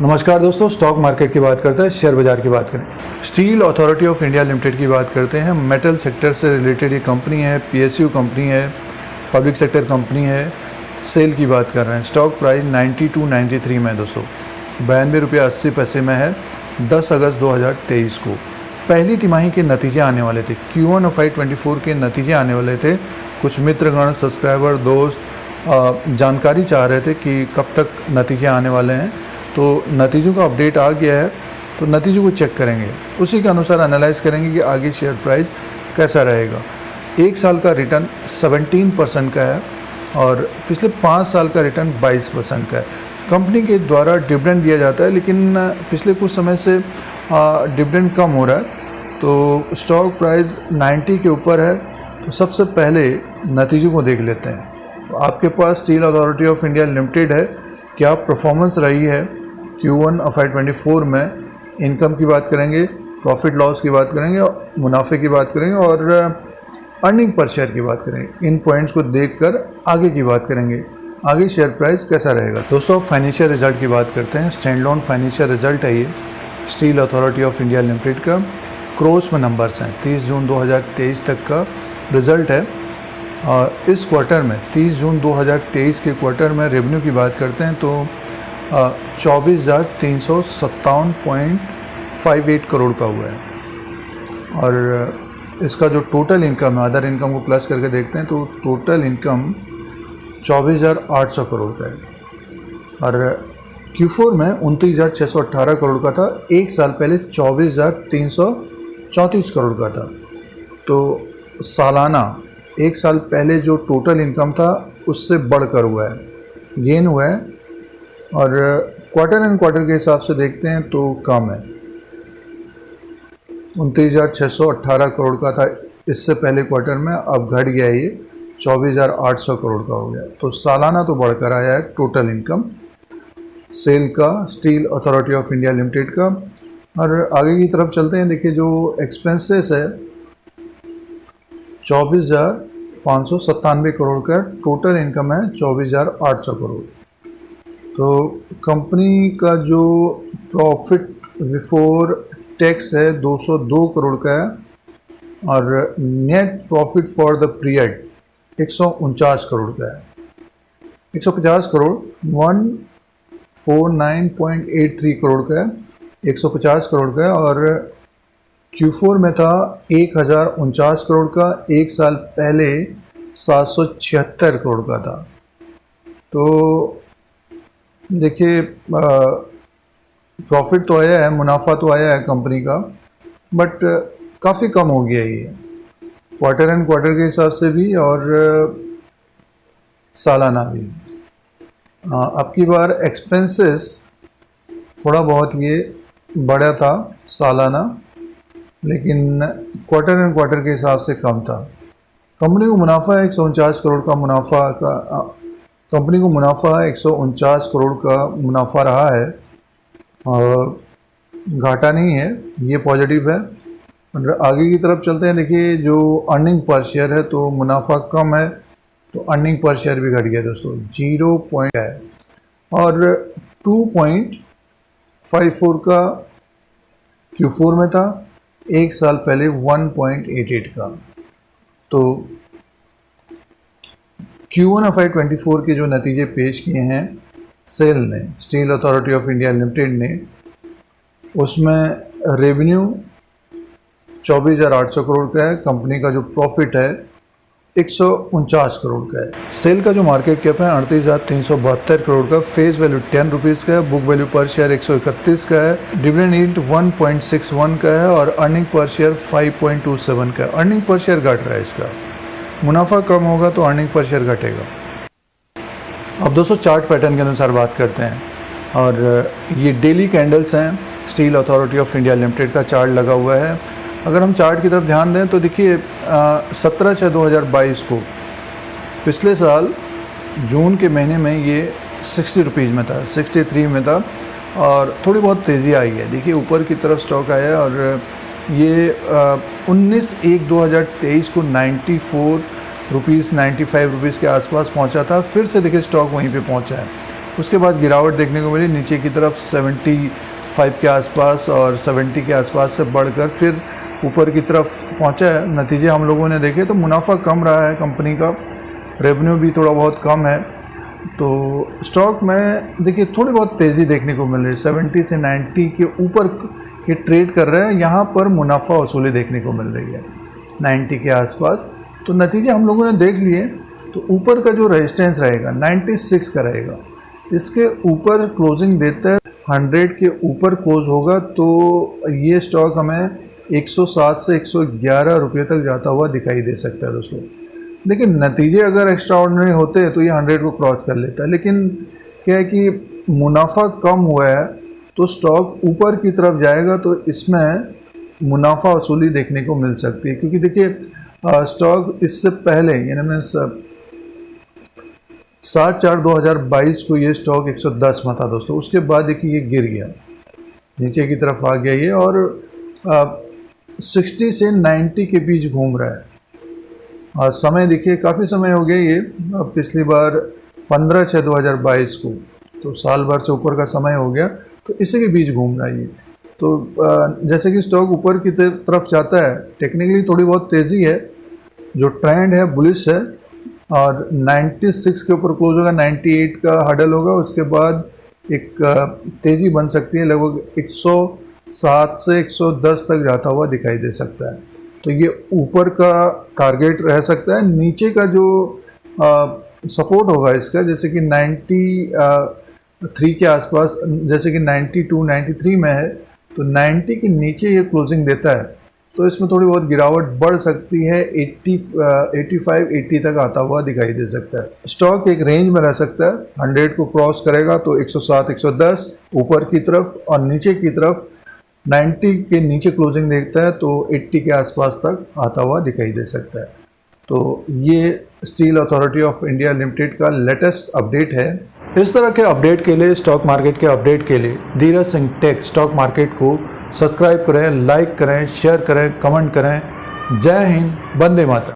नमस्कार दोस्तों, stock market की बात करते हैं, शेयर बाजार की बात करें। Steel Authority of India limited की बात करते हैं। मेटल सेक्टर से रिलेटेड ये कंपनी है, पीएसयू कंपनी है, पब्लिक सेक्टर कंपनी है। सेल की बात कर रहे हैं। स्टॉक प्राइस 92.93 में है दोस्तों, 92 रुपया 80 पैसे में है। 10 अगस्त 2023 को पहली तिमाही के नतीजे आने वाले थे। Q1 of FY24 के नतीजे आने वाले थे। कुछ मित्रगण, सब्सक्राइबर, दोस्त जानकारी चाह रहे थे कि कब तक नतीजे आने वाले हैं। तो नतीजों का अपडेट आ गया है, तो नतीजों को चेक करेंगे, उसी के अनुसार एनालाइज करेंगे कि आगे शेयर प्राइस कैसा रहेगा। एक साल का रिटर्न 17% का है और पिछले 5 साल का रिटर्न 22% का है। कंपनी के द्वारा डिविडेंड दिया जाता है, लेकिन पिछले कुछ समय से डिविडेंड कम हो रहा है, तो स्टॉक प्राइस 90 के ऊपर है। तो सबसे पहले नतीजों को देख लेते हैं। तो आपके पास Steel Authority of India Limited है, क्या परफॉर्मेंस रही है Q1 of FY24 में। इनकम की बात करेंगे, प्रॉफिट लॉस की बात करेंगे, मुनाफे की बात करेंगे और अर्निंग पर शेयर की बात करेंगे। इन पॉइंट्स को देखकर आगे की बात करेंगे, आगे शेयर प्राइस कैसा रहेगा। दोस्तों, फाइनेंशियल रिजल्ट की बात करते हैं। स्टैंड लोन फाइनेंशियल रिजल्ट है ये steel Authority of India limited का। क्रोर्स में नंबर्स हैं। 30 जून 2023 तक का रिजल्ट है। और इस क्वार्टर में 30 जून 2023 के क्वार्टर में रेवेन्यू की बात करते हैं तो 24,357.58 करोड़ का हुआ है। और इसका जो टोटल इनकम है, अदर इनकम को प्लस करके देखते हैं तो टोटल इनकम 24,800 करोड़ का है। और Q4 में 29,618 करोड़ का था। एक साल पहले 24,334 करोड़ का था। तो सालाना एक साल पहले जो टोटल इनकम था उससे बढ़कर हुआ है, गेन हुआ है। और क्वार्टर एंड क्वार्टर के हिसाब से देखते हैं तो कम है। 29,618 करोड़ का था इससे पहले क्वार्टर में, अब घट गया ये 24,800 करोड़ का हो गया। तो सालाना तो बढ़कर आया है टोटल इनकम सेल का, steel Authority of India limited का। और आगे की तरफ चलते हैं। देखिए, जो एक्सपेंसेस है 24,597 करोड़ का, टोटल इनकम है 24,800 करोड़। तो कंपनी का जो प्रॉफिट बिफोर टैक्स है 202 करोड़ का है। और net profit for the period 149 crore का है। 150 करोड़ 149.83 करोड़ का है, 150 करोड़ का है। और Q4 में था 1,049 करोड़ का, एक साल पहले 776 करोड़ का था। तो देखिए, प्रॉफिट तो आया है, मुनाफा तो आया है कंपनी का, बट काफ़ी कम हो गया ये क्वार्टर एंड क्वार्टर के हिसाब से भी और सालाना भी। अब की बार एक्सपेंसेस थोड़ा बहुत ये बढ़ा था सालाना, लेकिन क्वार्टर एंड क्वार्टर के हिसाब से कम था। कंपनी को मुनाफा 149 करोड़ का मुनाफा का कंपनी को मुनाफा 149 करोड़ का मुनाफा रहा है और घाटा नहीं है, ये पॉजिटिव है। और आगे की तरफ चलते हैं। देखिए, जो अर्निंग पर शेयर है तो मुनाफा कम है, तो अर्निंग पर शेयर भी घट गया दोस्तों, 0 पॉइंट है। और 2.54 का Q4 में था, एक साल पहले 1.88 का। तो Q1 of FY24 के जो नतीजे पेश किए हैं सेल ने, steel Authority of India limited ने, उसमें रेवेन्यू 24,800 करोड़ का है। कंपनी का जो प्रॉफिट है 149 करोड़ का है। सेल का जो मार्केट कैप है 38,372 करोड़ का। फेस वैल्यू 10 रुपीज़ का है। बुक वैल्यू पर शेयर 131 का है। डिविडेंड यील्ड 1.61 का है और अर्निंग पर शेयर 5.27 का है। अर्निंग पर शेयर घट रहा है इसका, मुनाफा कम होगा तो अर्निंग पर शेयर घटेगा। अब दोस्तों, चार्ट पैटर्न के अनुसार बात करते हैं। और ये डेली कैंडल्स हैं। Steel Authority of India limited का चार्ट लगा हुआ है। अगर हम चार्ट की तरफ ध्यान दें तो देखिए, 17/6/2022 को, पिछले साल जून के महीने में ये 60 रुपीज़ में था, 63 में था और थोड़ी बहुत तेज़ी आई है। देखिए, ऊपर की तरफ स्टॉक आया और ये 19/1/2023 को 94 रुपीज़ 95 रुपीज़ के आसपास पहुंचा था। फिर से देखिए स्टॉक वहीं पे पहुंचा है उसके बाद गिरावट देखने को मिली नीचे की तरफ 75 के आसपास और 70 के आसपास से बढ़कर फिर ऊपर की तरफ पहुंचा है। नतीजे हम लोगों ने देखे तो मुनाफा कम रहा है कंपनी का, रेवेन्यू भी थोड़ा बहुत कम है। तो स्टॉक में देखिए थोड़ी बहुत तेज़ी देखने को मिल रही है, 70 से 90 के ऊपर ये ट्रेड कर रहे हैं। यहाँ पर मुनाफा वसूली देखने को मिल रही है 90 के आसपास। तो नतीजे हम लोगों ने देख लिए। तो ऊपर का जो रेजिस्टेंस रहेगा 96 का रहेगा, इसके ऊपर क्लोजिंग देता है 100 के ऊपर क्लोज होगा तो ये स्टॉक हमें 107 से 111 रुपये तक जाता हुआ दिखाई दे सकता है दोस्तों। लेकिन नतीजे अगर एक्स्ट्रा ऑर्डिनरी होते हैं तो ये 100 को क्रॉस कर लेता है, लेकिन क्या है कि मुनाफा कम हुआ है तो स्टॉक ऊपर की तरफ जाएगा तो इसमें मुनाफा वसूली देखने को मिल सकती है। क्योंकि देखिए स्टॉक इससे पहले यानी मैं 7/4/2022 को ये स्टॉक 110 में था दोस्तों। उसके बाद देखिए ये गिर गया, नीचे की तरफ आ गया ये और 60 से 90 के बीच घूम रहा है। और समय देखिए काफ़ी समय हो गया ये, पिछली बार 15/6/2022 को, तो साल भर से ऊपर का समय हो गया, तो इसी के बीच घूम रहा है ये। तो जैसे कि स्टॉक ऊपर की तरफ जाता है, टेक्निकली थोड़ी बहुत तेज़ी है, जो ट्रेंड है बुलिश है और 96 के ऊपर क्लोज होगा, 98 का हडल होगा, उसके बाद एक तेज़ी बन सकती है, लगभग 107 से 110 तक जाता हुआ दिखाई दे सकता है। तो ये ऊपर का टारगेट रह सकता है। नीचे का जो सपोर्ट होगा इसका, जैसे कि 93 के आसपास, जैसे कि 92 93 में है, तो 90 के नीचे ये क्लोजिंग देता है तो इसमें थोड़ी बहुत गिरावट बढ़ सकती है, 85-80 तक आता हुआ दिखाई दे सकता है। स्टॉक एक रेंज में रह सकता है, 100 को क्रॉस करेगा तो 107-110 ऊपर की तरफ और नीचे की तरफ 90 के नीचे क्लोजिंग देखता है तो 80 के आसपास तक आता हुआ दिखाई दे सकता है। तो ये steel Authority of India limited का लेटेस्ट अपडेट है। इस तरह के अपडेट के लिए, स्टॉक मार्केट के अपडेट के लिए Dheeraj Singh take stock market को सब्सक्राइब करें, लाइक करें, शेयर करें, कमेंट करें। जय हिंद, वंदे मातरम।